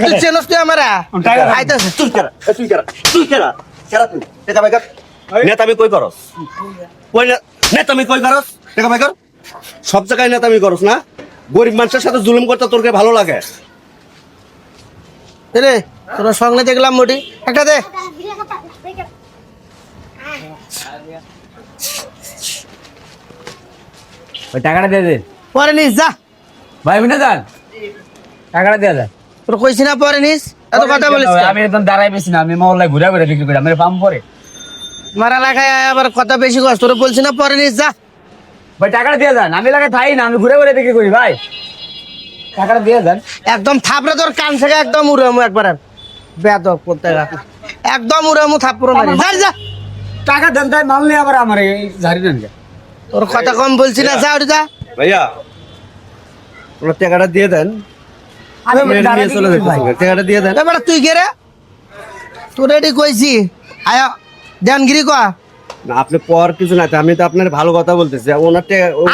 তুই চেনস তুই আমারা আইতাছে নেতামি কই করস নেতামি কই করস টাকা পাই কর সব জায়গায় নেতামি করস না গরিব মানুষের সাথে জুলুম করতে তোর কে ভালো লাগে রে তোর সঙ্গে দেখলাম মোটি একটা দে ওই টাকাটা দিয়ে দে পরে নিস যা ভাই বিনা যান টাকাটা দিয়ে দে তোর কইছি না পরে নিস এত কথা বলিস আমি একদম দাঁড়াই বেশি না আমি মহল্লায় ঘুরে ঘুরে বিক্রি করি আমার পাম পরে মারা লাগায় আবার কথা বেশি কস তোর বলছি না পরে নিস যা ভাই টাকাটা দিয়ে যান আমি লাগে থাই না আমি ঘুরে ঘুরে বিক্রি করি ভাই টাকাটা দিয়ে যান একদম থাপড়ে তোর কান থেকে একদম উড়ামু একবার বেদব করতে একদম উড়ামু থাপড়ে মারি যা যা টাকা দেন তাই মাল নিয়ে আবার আমার এই ঝাড়ি দেন তোর কথা কম বলছি না যা ওটা যা ভাইয়া ওনার টাকাটা দিয়ে দেন আমি নিয়ে চলে যেতে হবে। টাকাটা দিয়ে দেন এবার তুই কে রে তোর এটি কইছি আয়া ধ্যানগিরি কয়া না আপনি পর কিছু না আমি তো আপনার ভালো কথা বলতেছি ওনার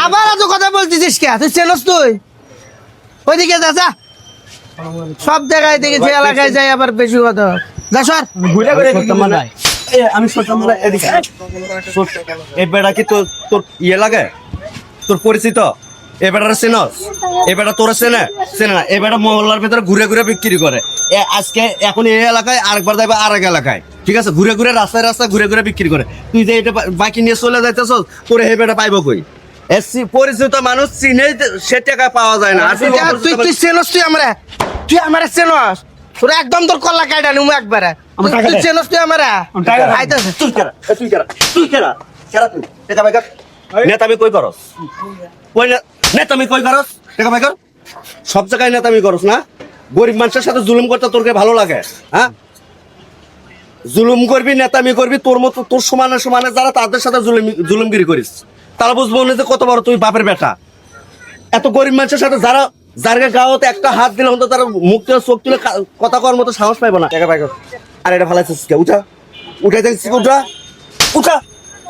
আবার এত কথা বলতেছিস কে তুই চেনস তুই ওইদিকে যা যা সব জায়গায় দেখেছি এলাকায় যাই আবার বেশি কথা যা সর ঘুরে ঘুরে বিক্রি করি ভাই আমি সত্যি এদিকে এই বেড়া কি তোর তোর ইয়ে লাগে তোর পরিচিত এ বেটার চেনস এ বেটা তোর চেনে চেনে না এ বেটা মহল্লার ভিতরে ঘুরে ঘুরে বিক্রি করে আজকে এখন এই এলাকায় আরেকবার যাবে আরেক এলাকায় ঠিক আছে ঘুরে ঘুরে রাস্তায় রাস্তায় ঘুরে ঘুরে বিক্রি করে তুই যে এটা বাকি নিয়ে চলে যাইতেছ তোর এই বেটা পাইব কই পরিচিত মানুষ চিনে সে টাকা পাওয়া যায় না তুই তুই চেনস তুই আমরা চেনস তোর একদম তোর কল্লা কাটা নিমু একবারে তুই চেনস তুই আমরা আইতাছে নেতামি কই করস নেতামি কই করস টাকা পাই কর সব জায়গায় নেতামি করস না গরিব মানুষের সাথে জুলুম করতে তোর কে ভালো লাগে হ্যাঁ জুলুম করবি নেতামি করবি তোর মতো তোর সমানে সমানে যারা তাদের সাথে জুলুমগিরি করিস তারা বুঝবো না যে কত বড় তুই বাপের বেটা এত গরিব মানুষের সাথে যারা যার গাওতে একটা হাত দিলে হতো তারা মুখ তুলে চোখ তুলে কথা করার মতো সাহস পাইবো না টাকা পাই কর আর এটা ভালাইছিস কে উঠা উঠাই দেখছিস উঠা উঠা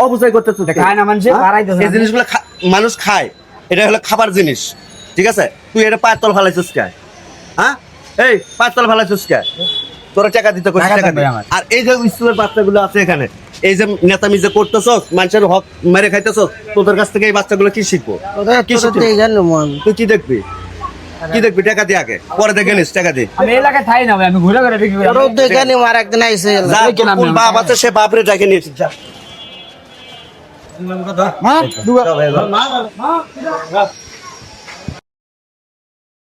অবশ্যই করতেছিস খায় না মানুষে বাড়াইতেছে এই জিনিসগুলো মানুষ খায় এটা হলো খাবার জিনিস ঠিক আছে তুই এটা পায়ের তল ফালাইছিস কে হ্যাঁ এই পায়ের তল ফালাইছিস কে তোরা টাকা দিতে কইছিস টাকা দে আর এই যে স্কুলের বাচ্চাগুলো আছে এখানে এই যে নেতামি যে করতেছস মানুষের হক মেরে খাইতেছস তোদের কাছ থেকে এই বাচ্চাগুলো কি শিখবো কি শিখবো জানো মন তুই কি দেখবি টাকা দিয়ে আগে পরে দেখে নিস টাকা দিয়ে আমি এলাকায় থাই না ভাই আমি ঘুরে ঘুরে বিক্রি করি তোর দেখে নি মার একদিন আইছে যা কোন বাপ আছে সে বাপরে ডেকে নিয়েছিস যা মা